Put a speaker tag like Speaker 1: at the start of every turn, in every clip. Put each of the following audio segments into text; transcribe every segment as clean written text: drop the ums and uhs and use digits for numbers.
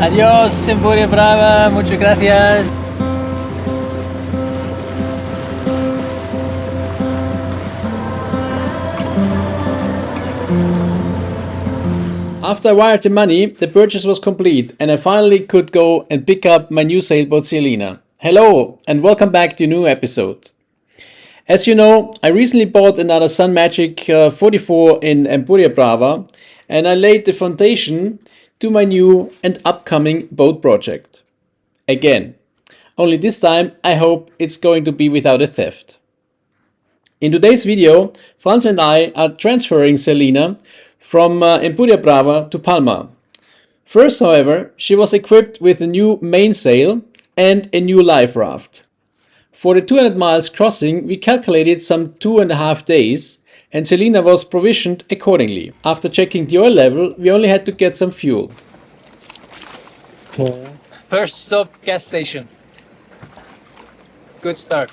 Speaker 1: Adiós, Empuria Brava, muchas gracias.
Speaker 2: After I wired the money, the purchase was complete and I finally could go and pick up my new sailboat Celina. Hello and welcome back to a new episode. As you know, I recently bought another Sun Magic 44 in Empuria Brava and I laid the foundation to my new and upcoming boat project. Again, only this time I hope it's going to be without a theft. In today's video, Franz and I are transferring Celina from Empuria Brava to Palma. First, however, she was equipped with a new mainsail and a new life raft. For the 200 miles crossing, we calculated some 2.5 days and Celina was provisioned accordingly. After checking the oil level, we only had to get some fuel.
Speaker 1: First stop, gas station. Good start.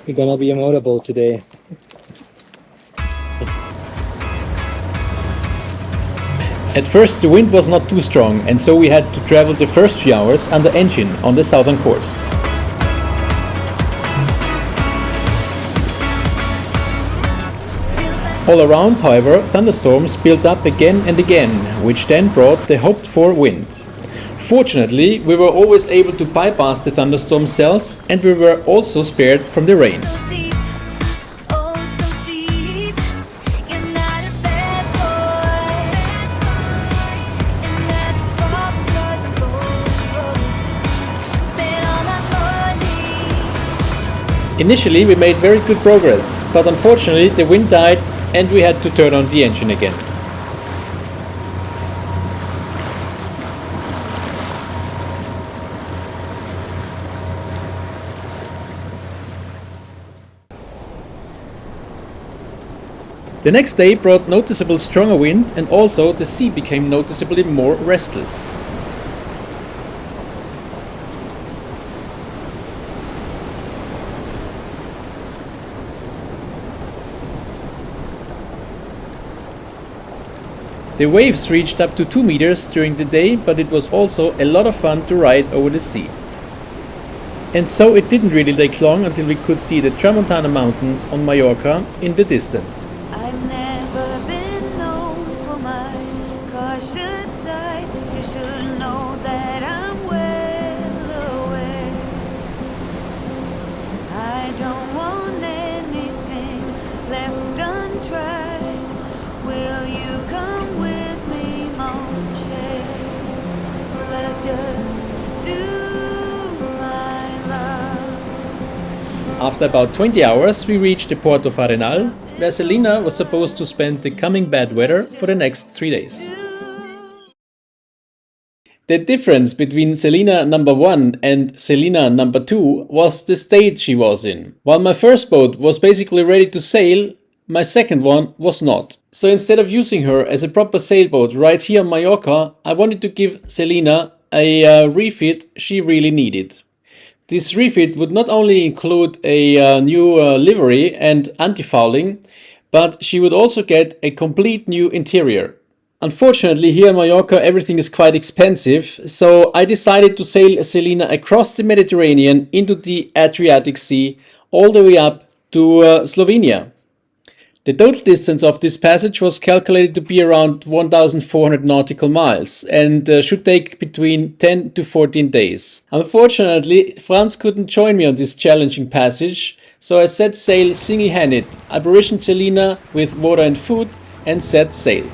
Speaker 3: We're gonna be a motorboat today.
Speaker 2: At first the wind was not too strong and so we had to travel the first few hours under engine on the southern course. All around, however, thunderstorms built up again and again, which then brought the hoped for wind. Fortunately, we were always able to bypass the thunderstorm cells and we were also spared from the rain. Initially we made very good progress, but unfortunately the wind died and we had to turn on the engine again. The next day brought noticeable stronger wind and also the sea became noticeably more restless. The waves reached up to 2 meters during the day, but it was also a lot of fun to ride over the sea. And so it didn't really take long until we could see the Tramontana Mountains on Mallorca in the distance.
Speaker 4: I've never been known for my cautious side. You should know that I'm well aware. I don't want anything left untried. Will you come with me, mon cher? So let us just do my love.
Speaker 2: After about 20 hours we reached the port of Arenal, where Celina was supposed to spend the coming bad weather for the next 3 days. The difference between Celina number 1 and Celina number 2 was the state she was in. While my first boat was basically ready to sail, my second one was not. So instead of using her as a proper sailboat right here on Mallorca, I wanted to give Celina a refit she really needed. This refit would not only include a new livery and anti-fouling, but she would also get a complete new interior. Unfortunately, here in Mallorca everything is quite expensive, so I decided to sail Celina across the Mediterranean into the Adriatic Sea all the way up to Slovenia. The total distance of this passage was calculated to be around 1,400 nautical miles and should take between 10 to 14 days. Unfortunately, Franz couldn't join me on this challenging passage, so I set sail single-handed. I provisioned Celina with water and food and set sail.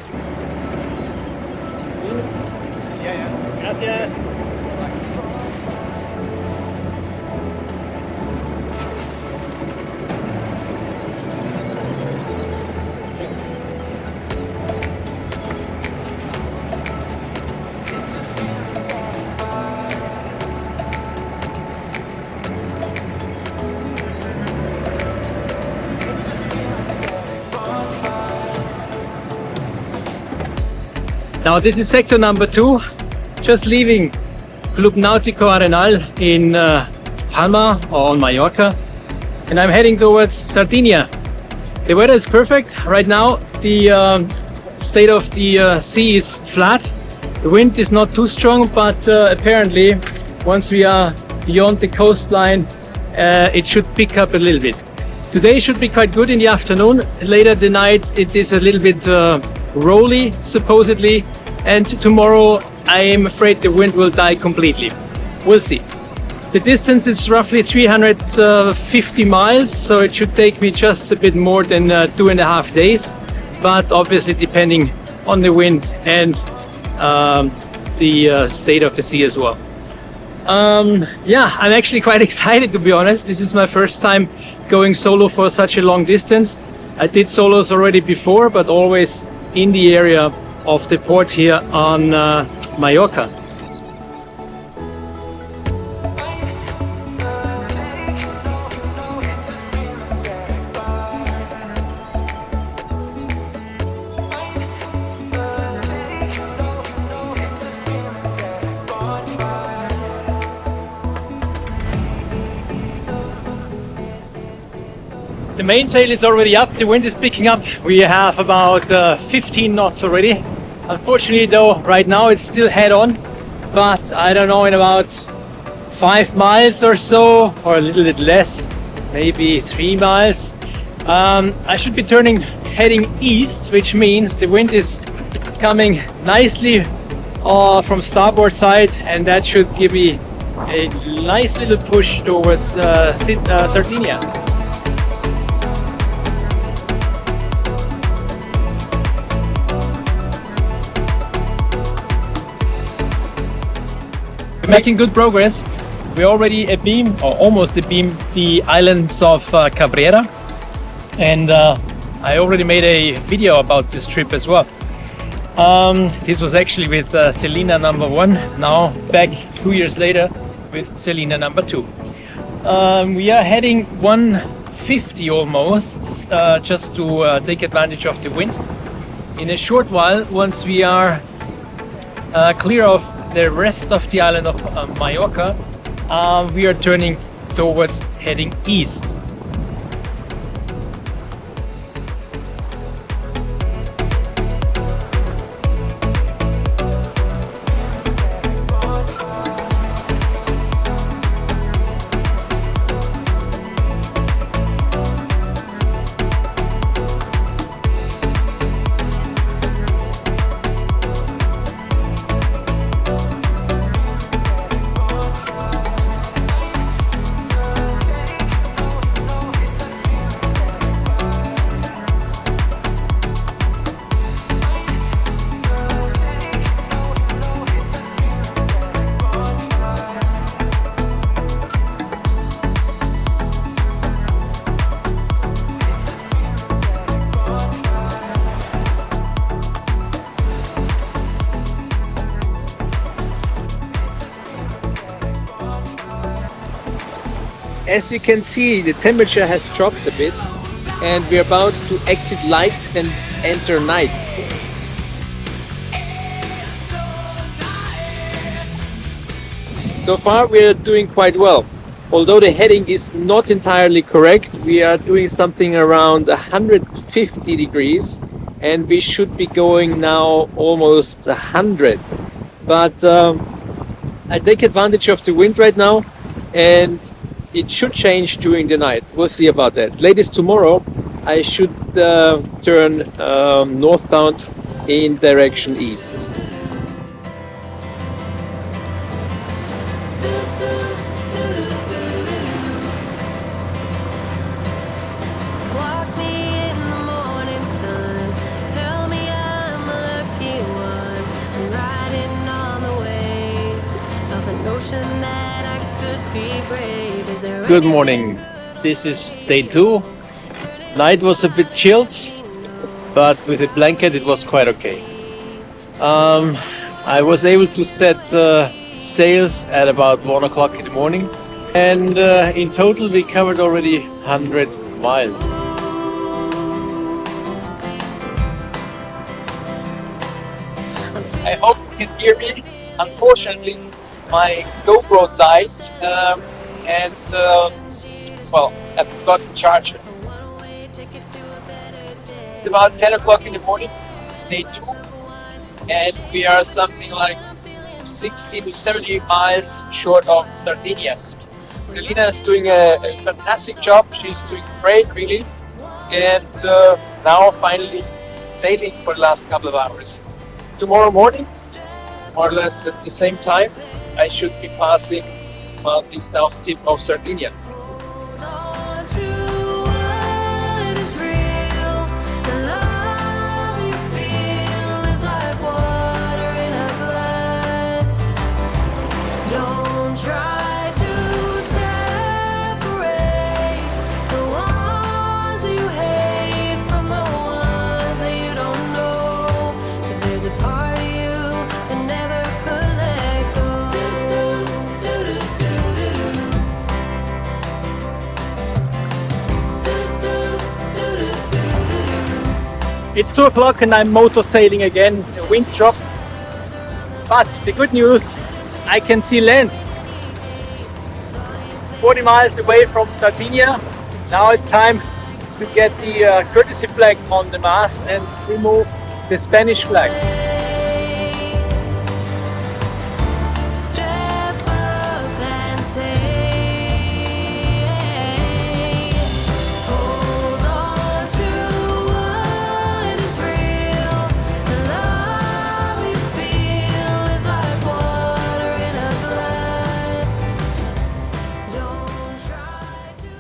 Speaker 1: Now this is sector number 2, just leaving Club Nautico Arenal in Palma or on Mallorca, and I'm heading towards Sardinia. The weather is perfect right now. The state of the sea is flat, The wind is not too strong, but apparently once we are beyond the coastline, it should pick up a little bit. Today should be quite good in the afternoon. Later the night it is a little bit rolly supposedly, and tomorrow I am afraid the wind will die completely. We'll see. The distance is roughly 350 miles, so it should take me just a bit more than 2.5 days, but obviously depending on the wind and the state of the sea as well. Yeah, I'm actually quite excited, to be honest. This is my first time going solo for such a long distance. I did solos already before, but always in the area of the port here on Mallorca. The mainsail is already up, the wind is picking up. We have about 15 knots already. Unfortunately though, right now it's still head on, but I don't know, in about 5 miles or so, or a little bit less, maybe 3 miles, I should be heading east, which means the wind is coming nicely from starboard side, and that should give me a nice little push towards Sardinia. We're making good progress. We already abeam, or almost abeam, the islands of Cabrera, and I already made a video about this trip as well. This was actually with SailingCelina number 1, now back 2 years later with SailingCelina number 2. We are heading 150 almost, just to take advantage of the wind. In a short while, once we are clear of the rest of the island of Mallorca, we are turning towards heading east. As you can see, the temperature has dropped a bit and we're about to exit light and enter night. So far we are doing quite well. Although the heading is not entirely correct, we are doing something around 150 degrees and we should be going now almost 100. But I take advantage of the wind right now, and it should change during the night. We'll see about that. Latest tomorrow I should turn northbound in direction east.
Speaker 4: Walk me in the morning sun. Tell me I'm a lucky one. I'm riding on the wave of an ocean that I could be brave. Is there
Speaker 1: Good morning. This is day 2. Night was a bit chilled, but with a blanket it was quite okay. I was able to set sails at about 1 o'clock in the morning, and in total we covered already 100 miles. I hope you can hear me. Unfortunately, my GoPro died, and well, I forgot the charger. It's about 10 o'clock in the morning, day 2. and we are something like 60 to 70 miles short of Sardinia. Celina is doing a fantastic job. She's doing great, really, and now finally sailing for the last couple of hours. Tomorrow morning, more or less at the same time, I should be passing on the south tip of Sardinia.
Speaker 4: Hold on to what is real. The love you feel is like water in a glass. Don't try to separate the ones you hate from the ones that you don't know. 'Cause there's a part of you that never could let go.
Speaker 1: It's 2 o'clock and I'm motor sailing again. The wind dropped. But the good news, I can see land. 40 miles away from Sardinia. Now it's time to get the courtesy flag on the mast and remove the Spanish flag.
Speaker 4: Step up and say, hold on to what is real. The love you feel is like water in a glass. Don't try to.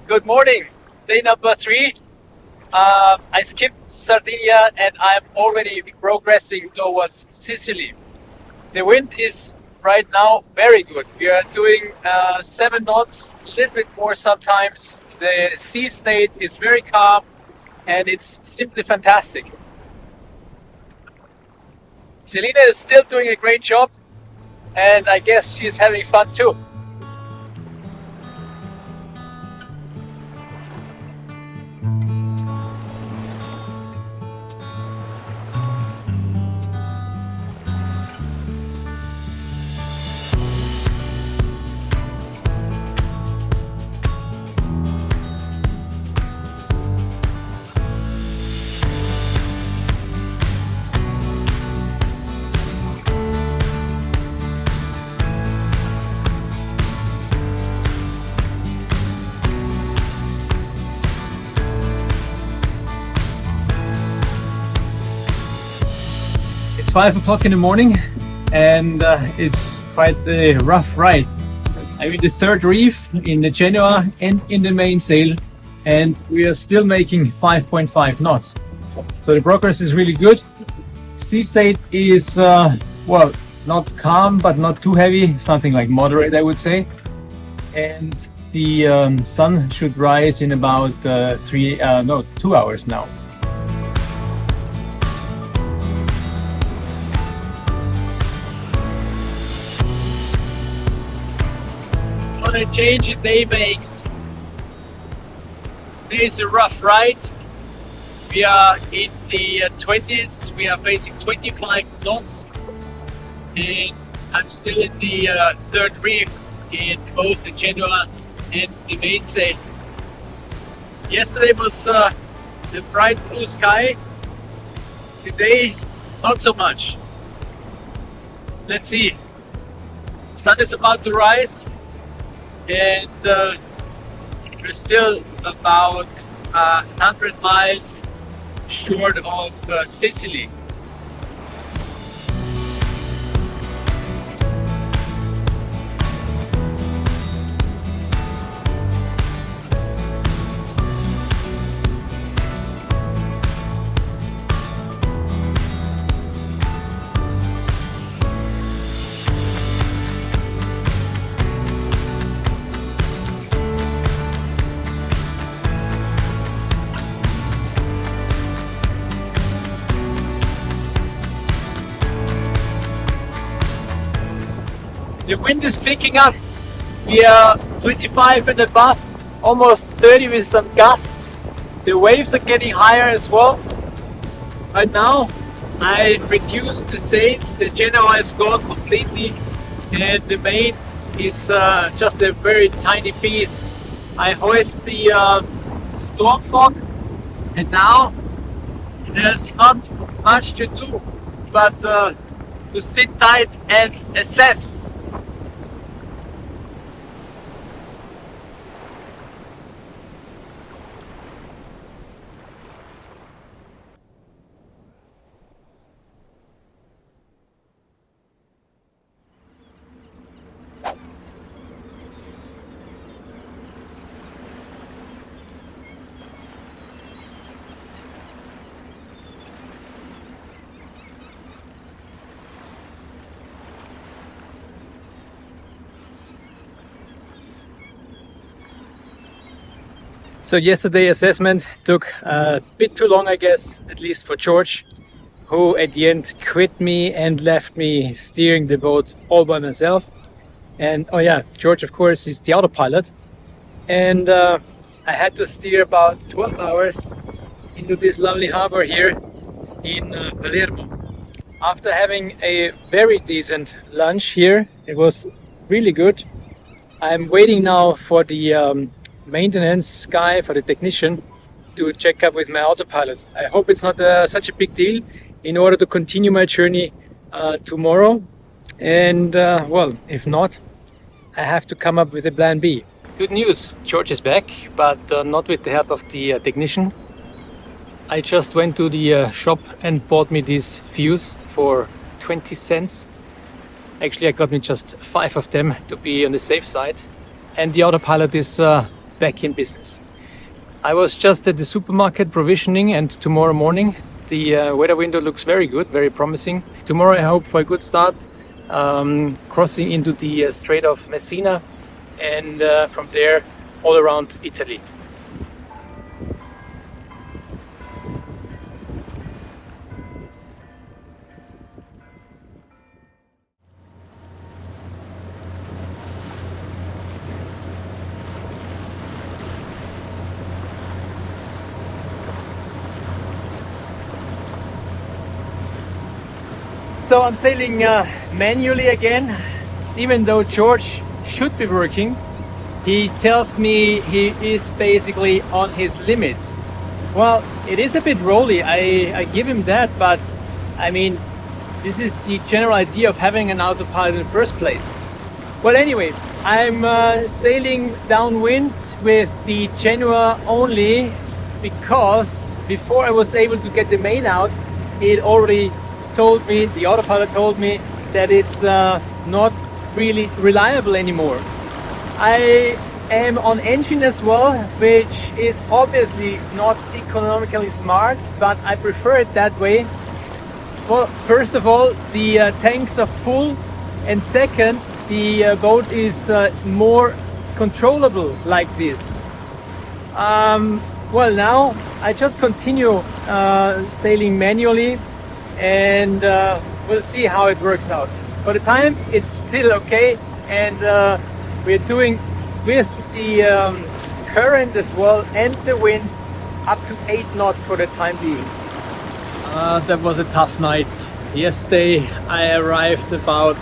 Speaker 1: Good morning, day number 3. I skipped Sardinia and I'm already progressing towards Sicily. The wind is right now very good. We are doing 7 knots, a little bit more sometimes. The sea state is very calm and it's simply fantastic. Celina is still doing a great job and I guess she's having fun too. It's 5 o'clock in the morning and it's quite a rough ride. I'm in the third reef in the Genoa and in the mainsail and we are still making 5.5 knots. So the progress is really good. Sea state is, well, not calm but not too heavy, something like moderate I would say. And the sun should rise in about 2 hours now. What a change a day makes. Today is a rough ride. We are in the 20s, we are facing 25 knots and I'm still in the third reef in both the Genoa and the mainsail. Yesterday was the bright blue sky, today not so much. Let's see, sun is about to rise and we're still about 100 miles short of Sicily. The wind is picking up. We are 25 and above, almost 30 with some gusts. The waves are getting higher as well. Right now I reduced the sails, the Jeanneau is gone completely, and the main is just a very tiny piece. I hoist the storm fog, and now there's not much to do but to sit tight and assess. So yesterday assessment took a bit too long, I guess, at least for George, who at the end quit me and left me steering the boat all by myself. And oh yeah, George of course is the autopilot, and I had to steer about 12 hours into this lovely harbor here in Palermo. After having a very decent lunch here, it was really good. I'm waiting now for the maintenance guy, for the technician, to check up with my autopilot. I hope it's not such a big deal in order to continue my journey tomorrow. And well, if not, I have to come up with a plan B. Good news, George is back, but not with the help of the technician. I just went to the shop and bought me these fuse for 20 cents. Actually, I got me just 5 of them to be on the safe side. And the autopilot is back in business. I was just at the supermarket provisioning, and tomorrow morning the weather window looks very good, very promising. Tomorrow I hope for a good start, crossing into the Strait of Messina, and from there all around Italy. So I'm sailing manually again, even though George should be working. He tells me he is basically on his limits. Well, it is a bit rolly, I give him that, but I mean, this is the general idea of having an autopilot in the first place. Well, anyway, I'm sailing downwind with the Jeanneau only because before I was able to get the main out, it already told me, the autopilot told me, that it's not really reliable anymore. I am on engine as well, which is obviously not economically smart, but I prefer it that way. Well, first of all, the tanks are full, and second, the boat is more controllable like this. Well, now I just continue sailing manually, and we'll see how it works out. For the time, it's still okay, and we're doing with the current as well and the wind up to 8 knots for the time being. That was a tough night. Yesterday I arrived about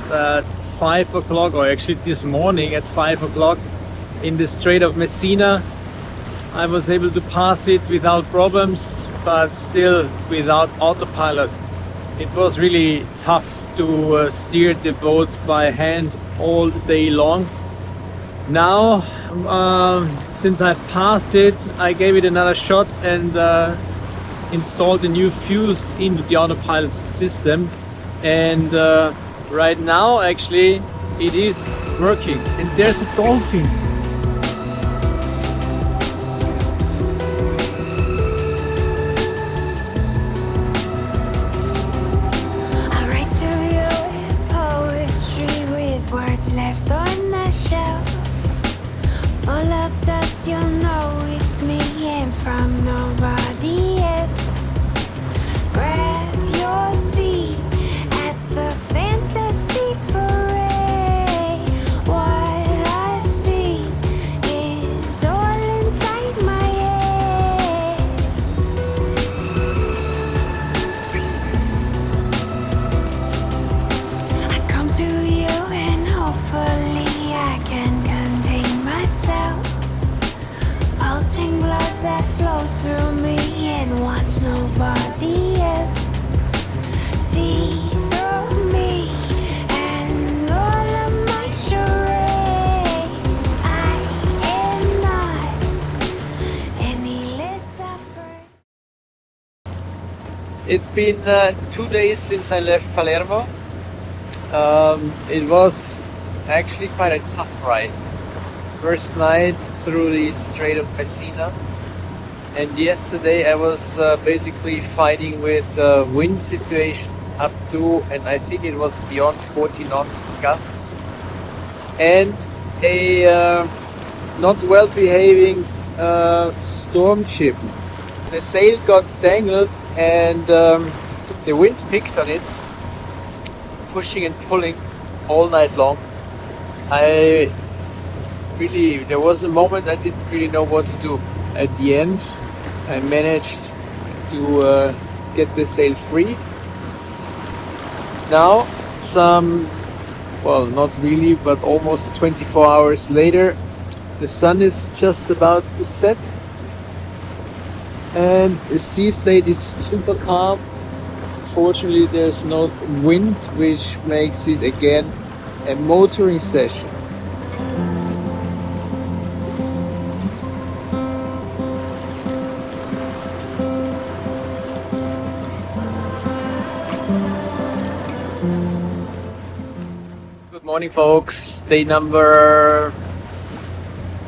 Speaker 1: 5 o'clock, or actually this morning at 5 o'clock in the Strait of Messina. I was able to pass it without problems, but still without autopilot. It was really tough to steer the boat by hand all day long. Now, since I've passed it, I gave it another shot and installed a new fuse into the autopilot system. And right now, actually, it is working. And there's a dolphin. It's been 2 days since I left Palermo. It was actually quite a tough ride. First night through the Strait of Messina, and yesterday I was basically fighting with wind situation up to, and I think it was beyond 40 knots gusts, and a not well behaving storm chip. The sail got tangled and the wind picked on it, pushing and pulling all night long. There was a moment I didn't really know what to do. At the end, I managed to get the sail free. Now, not really, but almost 24 hours later, the sun is just about to set and the sea state is super calm. Fortunately, there's no wind, which makes it again a motoring session. Good morning, folks. Day number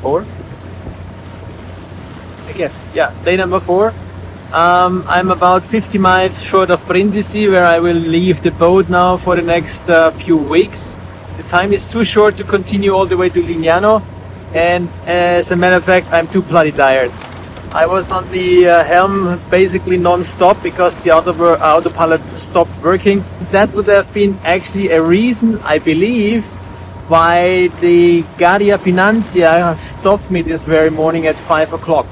Speaker 1: 4? I guess, yeah, day number 4. I'm about 50 miles short of Brindisi, where I will leave the boat now for the next few weeks. The time is too short to continue all the way to Lignano, and as a matter of fact, I'm too bloody tired. I was on the helm basically non-stop because the autopilot stopped working. That would have been actually a reason, I believe, why the Guardia Finanzia stopped me this very morning at 5 o'clock.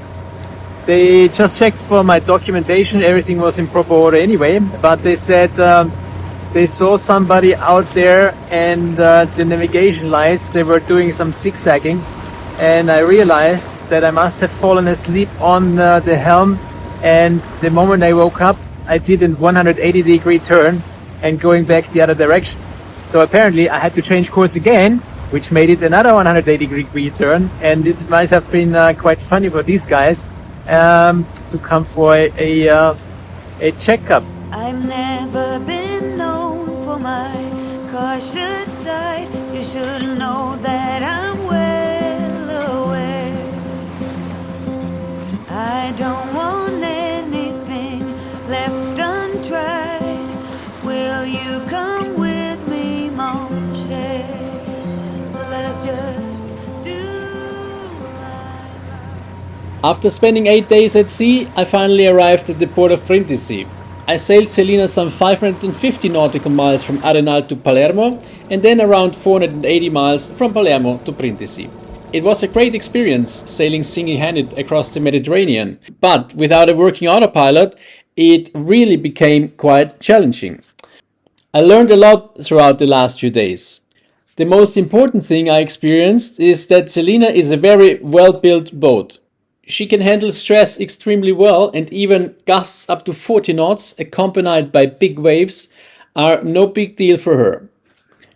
Speaker 1: They just checked for my documentation, everything was in proper order anyway, but they said they saw somebody out there and the navigation lights, they were doing some zigzagging, and I realized that I must have fallen asleep on the helm, and the moment I woke up I did a 180-degree turn and going back the other direction. So apparently I had to change course again, which made it another 180-degree turn, and it might have been quite funny for these guys to come for a checkup.
Speaker 5: I've never been known for my cautious side. You should know that I'm well aware. I don't want anything left untried. Will you come with me, mon cher? So let us just do my...
Speaker 2: After spending 8 days at sea, I finally arrived at the port of Brindisi. I sailed Celina some 550 nautical miles from Arenal to Palermo, and then around 480 miles from Palermo to Brindisi. It was a great experience sailing single-handed across the Mediterranean, but without a working autopilot, it really became quite challenging. I learned a lot throughout the last few days. The most important thing I experienced is that Celina is a very well-built boat. She can handle stress extremely well, and even gusts up to 40 knots accompanied by big waves are no big deal for her.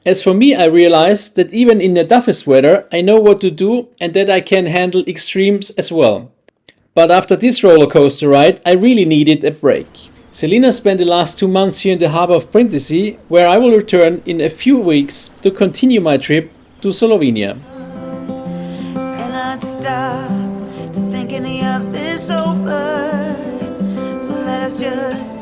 Speaker 2: As for me, I realized that even in the toughest weather I know what to do and that I can handle extremes as well. But after this roller coaster ride I really needed a break. Celina spent the last 2 months here in the harbor of Brindisi, where I will return in a few weeks to continue my trip to Slovenia.
Speaker 5: And I'd stop thinking of this over. So let us just